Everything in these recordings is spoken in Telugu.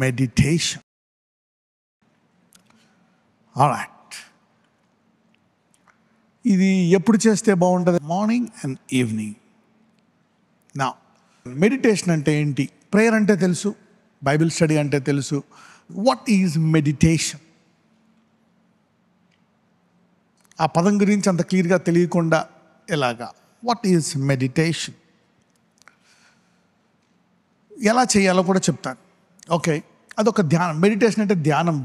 meditation? All right. ఇది ఎప్పుడు చేస్తే బాగుంటుంది? Morning and evening. నా మెడిటేషన్ అంటే ఏంటి? ప్రేయర్ అంటే తెలుసు, బైబిల్ స్టడీ అంటే తెలుసు. What is meditation? ఆ పదం గురించి అంత క్లియర్గా తెలియకుండా ఎలాగా? What is meditation? ఎలా చేయాలో కూడా చెప్తాను. ఓకే, అదొక ధ్యానం. మెడిటేషన్ అంటే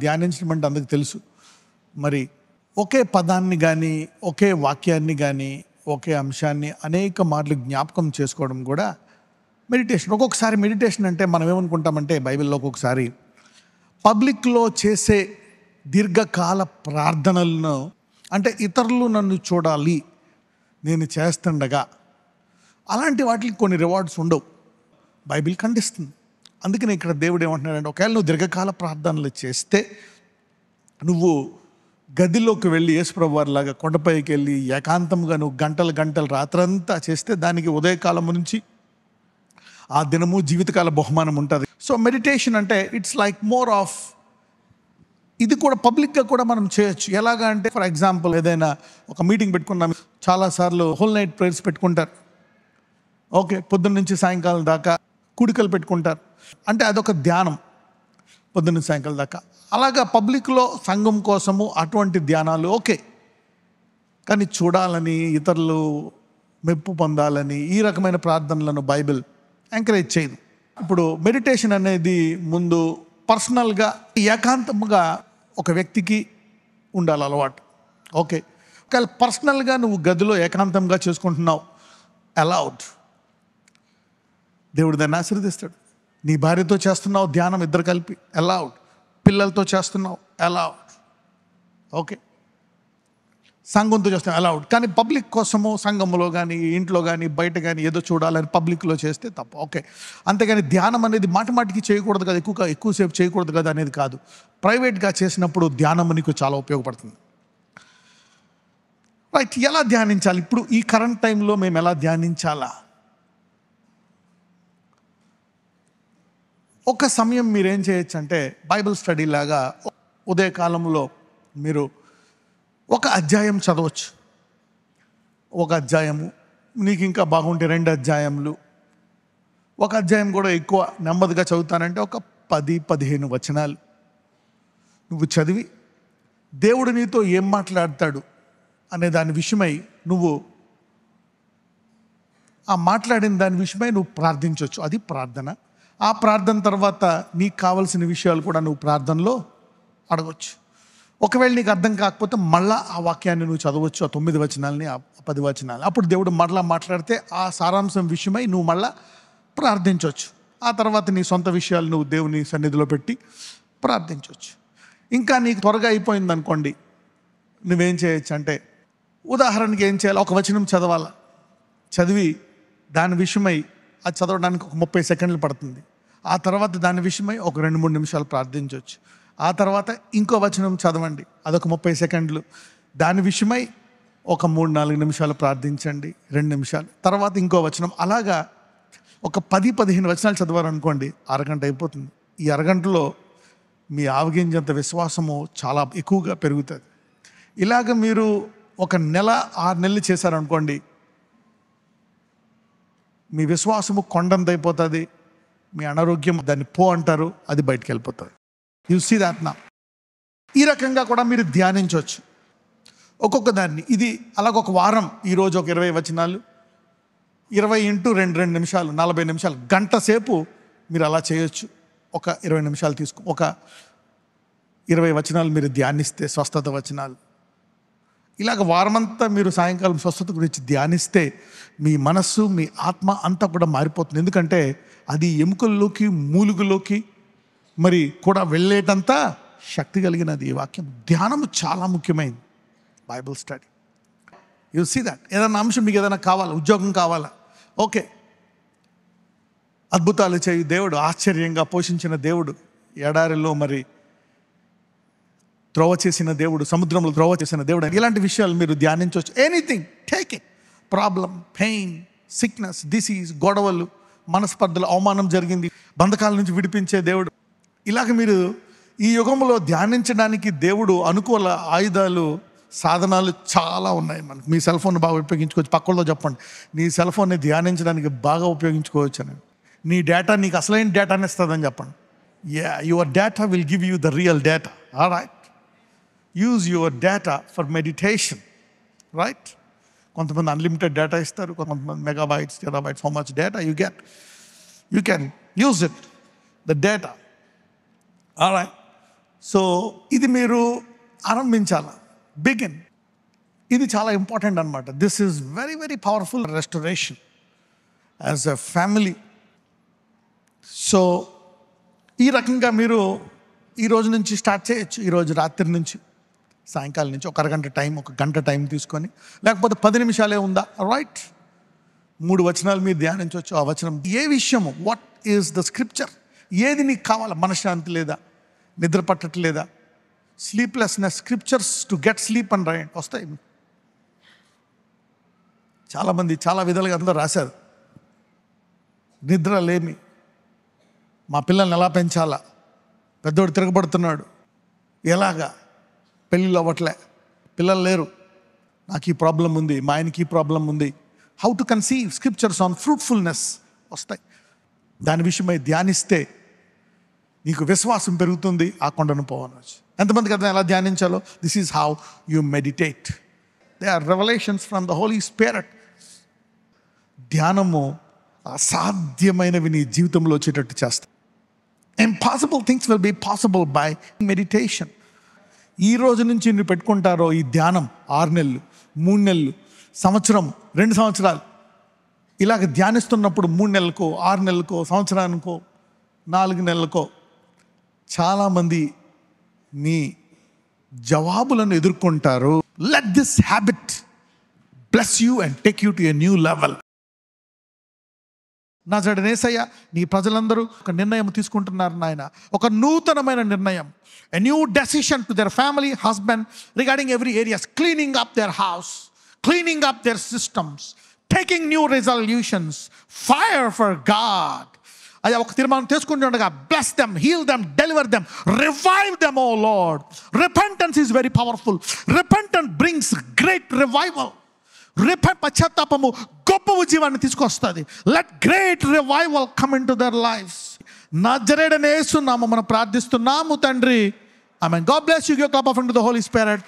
ధ్యానించడం అంటే అందరికి తెలుసు. మరి ఒకే పదాన్ని కానీ, ఒకే వాక్యాన్ని కానీ, ఒకే అంశాన్ని అనేక మార్లు జ్ఞాపకం చేసుకోవడం కూడా మెడిటేషన్. ఒక్కొక్కసారి మెడిటేషన్ అంటే మనం ఏమనుకుంటామంటే, బైబిల్లో ఒక్కొక్కసారి పబ్లిక్లో చేసే దీర్ఘకాల ప్రార్థనలను, అంటే ఇతరులు నన్ను చూడాలి నేను చేస్తుండగా, అలాంటి వాటికి కొన్ని రివార్డ్స్ ఉండవు. బైబిల్ ఖండిస్తుంది. అందుకని ఇక్కడ దేవుడు ఏమంటున్నాడంటే, ఒకవేళ నువ్వు దీర్ఘకాల ప్రార్థనలు చేస్తే, నువ్వు గదిలోకి వెళ్ళి యేసుప్రభు వారిలాగా కొండపైకి వెళ్ళి ఏకాంతంగా నువ్వు గంటలు రాత్రంతా చేస్తే, దానికి ఉదయకాలం నుంచి ఆ దినము జీవితకాల బహుమానం ఉంటుంది. సో మెడిటేషన్ అంటే ఇట్స్ లైక్ మోర్ ఆఫ్, ఇది కూడా పబ్లిక్గా కూడా మనం చేయొచ్చు. ఎలాగా అంటే, ఫర్ ఎగ్జాంపుల్ ఏదైనా ఒక మీటింగ్ పెట్టుకున్నాం, చాలాసార్లు హోల్ నైట్ ప్రేయర్స్ పెట్టుకుంటారు. ఓకే, పొద్దున్న నుంచి సాయంకాలం దాకా కూడికలు పెట్టుకుంటారు. అంటే అదొక ధ్యానం, పొద్దున్న సాయంకాలం దాకా. అలాగా పబ్లిక్లో సంఘం కోసము అటువంటి ధ్యానాలు ఓకే. కానీ చూడాలని, ఇతరులు మెప్పు పొందాలని ఈ రకమైన ప్రార్థనలను బైబిల్ ఎంకరేజ్ చేయదు. ఇప్పుడు మెడిటేషన్ అనేది ముందు పర్సనల్గా, ఏకాంతముగా ఒక వ్యక్తికి ఉండాలి అలవాటు. ఓకే, ఒకవేళ పర్సనల్గా నువ్వు గదిలో ఏకాంతంగా చేసుకుంటున్నావు, అలౌడ్, దేవుడు దాన్ని ఆశీర్వదిస్తాడు. నీ భార్యతో చేస్తున్నావు ధ్యానం, ఇద్దరు కలిపి, అలౌడ్. పిల్లలతో చేస్తున్నావు, అలౌడ్. ఓకే, సంఘంతో చేస్తున్నావు, అలౌడ్. కానీ పబ్లిక్ కోసము సంఘంలో కానీ, ఇంట్లో కానీ, బయట కానీ ఏదో చూడాలని పబ్లిక్లో చేస్తే తప్ప. ఓకే, అంతేగాని ధ్యానం అనేది మాటికి చేయకూడదు కదా, ఎక్కువసేపు చేయకూడదు కదా అనేది కాదు. ప్రైవేట్గా చేసినప్పుడు ధ్యానం నీకు చాలా ఉపయోగపడుతుంది. రైట్, ఎలా ధ్యానించాలి? ఇప్పుడు ఈ కరెంట్ టైంలో మేము ఎలా ధ్యానించాలా? ఒక సమయం మీరేం చేయొచ్చు అంటే, బైబిల్ స్టడీ లాగా ఉదయకాలంలో మీరు ఒక అధ్యాయం చదవచ్చు. ఒక అధ్యాయము, నీకు ఇంకా బాగుంటే 2 అధ్యాయములు, ఒక అధ్యాయం కూడా ఎక్కువ నెమ్మదిగా చదువుతానంటే ఒక 10-15 వచనాలు నువ్వు చదివి, దేవుడు నీతో ఏం మాట్లాడతాడు అనే దాని విషయమై నువ్వు, ఆ మాట్లాడిన దాని విషయమై నువ్వు ప్రార్థించవచ్చు. అది ప్రార్థన. ఆ ప్రార్థన తర్వాత నీకు కావలసిన విషయాలు కూడా నువ్వు ప్రార్థనలో అడగవచ్చు. ఒకవేళ నీకు అర్థం కాకపోతే మళ్ళా ఆ వాక్యాన్ని నువ్వు చదవచ్చు, ఆ 9 వచనాలని, ఆ 10 వచనాలు. అప్పుడు దేవుడు మరలా మాట్లాడితే ఆ సారాంశం విషయమై నువ్వు మళ్ళా ప్రార్థించవచ్చు. ఆ తర్వాత నీ సొంత విషయాలు నువ్వు దేవుని సన్నిధిలో పెట్టి ప్రార్థించవచ్చు. ఇంకా నీకు త్వరగా అయిపోయింది అనుకోండి, నువ్వేం చేయొచ్చు అంటే, ఉదాహరణకి ఏం చేయాలి, ఒక వచనం చదవాలా, చదివి దాని విషయమై అది చదవడానికి ఒక 30 సెకండ్లు పడుతుంది. ఆ తర్వాత దాని విషయమై ఒక 2-3 నిమిషాలు ప్రార్థించవచ్చు. ఆ తర్వాత ఇంకో వచనం చదవండి, అదొక 30 సెకండ్లు. దాని విషయమై ఒక 3-4 నిమిషాలు ప్రార్థించండి, 2 నిమిషాలు. తర్వాత ఇంకో వచనం. అలాగా ఒక 10-15 వచనాలు చదవాలనుకోండి, అరగంట అయిపోతుంది. ఈ అరగంటలో మీ ఆవగింజంత విశ్వాసము చాలా ఎక్కువగా పెరుగుతుంది. ఇలాగ మీరు ఒక నెల 6 నెలలు చేశారనుకోండి, మీ విశ్వాసము కొండంత అయిపోతుంది. మీ అనారోగ్యం దాన్ని అంటారు, అది బయటికి వెళ్ళిపోతుంది. యు సీ దాట్ నా. ఈ రకంగా కూడా మీరు ధ్యానించవచ్చు ఒక్కొక్క దాన్ని. ఇది అలాగొక వారం, ఈరోజు ఒక 20 వచనాలు, 20 × 2 నిమిషాలు, 40 నిమిషాలు, గంట సేపు మీరు అలా చేయొచ్చు. ఒక 20 నిమిషాలు ఒక 20 వచనాలు మీరు ధ్యానిస్తే, స్వస్థత వచనాలు. ఇలాగ వారమంతా మీరు సాయంకాలం స్వస్థత గురించి ధ్యానిస్తే మీ మనస్సు, మీ ఆత్మ అంతా కూడా మారిపోతుంది. ఎందుకంటే అది ఎముకల్లోకి, మూలుగులోకి మరి కూడా వెళ్ళేటంత శక్తి కలిగినది ఈ వాక్యం. ధ్యానము చాలా ముఖ్యమైనది Bible study. You see that. ఏదైనా అంశం మీకు ఏదైనా కావాలా, ఉద్యోగం కావాలా, ఓకే, అద్భుతాలు చేయి దేవుడు, ఆశ్చర్యంగా పోషించిన దేవుడు, ఎడారిలో మరి త్రోవ చేసిన దేవుడు, సముద్రంలో త్రోవ చేసిన దేవుడు, ఇలాంటి విషయాలు మీరు ధ్యానించవచ్చు. Anything, take it. Problem, pain, sickness, disease, గొడవలు, మనస్పర్ధలు, అవమానం జరిగింది, బంధకాల నుంచి విడిపించే దేవుడు, ఇలాగ మీరు ఈ యుగంలో ధ్యానించడానికి దేవుడు అనుకూల ఆయుధాలు, సాధనాలు చాలా ఉన్నాయి మనకు. మీ సెల్ ఫోన్ బాగా ఉపయోగించుకోవచ్చు. పక్కలో చెప్పండి, నీ సెల్ ఫోన్ని ధ్యానించడానికి బాగా ఉపయోగించుకోవచ్చు అని. నీ డేటా నీకు అసలైన డేటాని ఇస్తుందని చెప్పండి. Your data will give you the real data. Right, use your data for meditation. Right, కొంతమంది అన్లిమిటెడ్ డేటా ఇస్తారు, కొంతమంది megabytes, terabytes. How much data you get, you can use it, the data. Right, so ఇది మీరు ఆరంభించాల, బిగిన్. ఇది చాలా ఇంపార్టెంట్ అనమాట. This is very very powerful restoration as a family. So ఈ రకంగా మీరు ఈ రోజు నుంచి స్టార్ట్ చేయొచ్చు. ఈరోజు రాత్రి నుంచి, సాయంకాలం నుంచి ఒక అరగంట టైం, ఒక గంట టైం తీసుకొని, లేకపోతే 10 నిమిషాలే ఉందా, రైట్, 3 వచనాలు మీరు ధ్యానించవచ్చు. ఆ వచనం ఏ విషయము, వాట్ ఈస్ ద స్క్రిప్చర్, ఏది నీకు కావాలా, మనశ్శాంతి లేదా, నిద్ర పట్టట్లేదా, sleeplessness, scriptures to get sleep అని రాయండి, వస్తాయి. చాలామంది చాలా విధాలుగా అందులో రాశారు. నిద్ర లేమి, మా పిల్లల్ని ఎలా పెంచాలా, పెద్దోడు తిరగబడుతున్నాడు, ఎలాగా, పెళ్ళిళ్ళు అవ్వట్లే, పిల్లలు లేరు, నాకు ఈ ప్రాబ్లం ఉంది, మా ఆయనకి ఈ ప్రాబ్లం ఉంది, how to conceive, scriptures on fruitfulness వస్తాయి. దాని విషయమై ధ్యానిస్తే నీకు విశ్వాసం పెరుగుతుంది, ఆ కొండను పోవనొచ్చు. ఎంతమందికి అర్థం ఎలా ధ్యానించాలో? This is how you meditate. They are revolutions from the Holy Spirit. ధ్యానము అసాధ్యమైనవి నీ జీవితంలో వచ్చేటట్టు చేస్తా. Impossible things will be possible by meditation. ఈ రోజు నుంచి నువ్వు పెట్టుకుంటారో ఈ ధ్యానం, 6 నెలలు, 3 నెలలు, సంవత్సరం, 2 సంవత్సరాలు, ఇలాగ ధ్యానిస్తున్నప్పుడు 3 నెలలకో, 6 నెలలకో, సంవత్సరానికో, 4 నెలలకో చాలామంది మీ జవాబులను ఎదుర్కొంటారు. Let this habit bless you and take you to a new level. నజరేయుడైన యేసయ్య, నీ ప్రజలందరూ ఒక నిర్ణయం తీసుకుంటున్నారు నాయన, ఒక నూతనమైన నిర్ణయం. A new decision to their family, husband, regarding every area, cleaning up their house, cleaning up their systems, taking new resolutions, fire for God. అయ్యా, ఒక తీర్మానం తీసుకుంటుండగా bless them, heal them, deliver them, revive them, oh Lord. Repentance is very powerful. Repentance brings great revival. పశ్చాత్తాపము గొప్ప ఉజ్జీవాన్ని తీసుకొస్తుంది. Let great revival come into their lives. నజరేయుడైన యేసు నామమున ప్రార్థిస్తున్నాము తండ్రి. ఆమేన్. God bless you. Give clap off to the Holy spirit.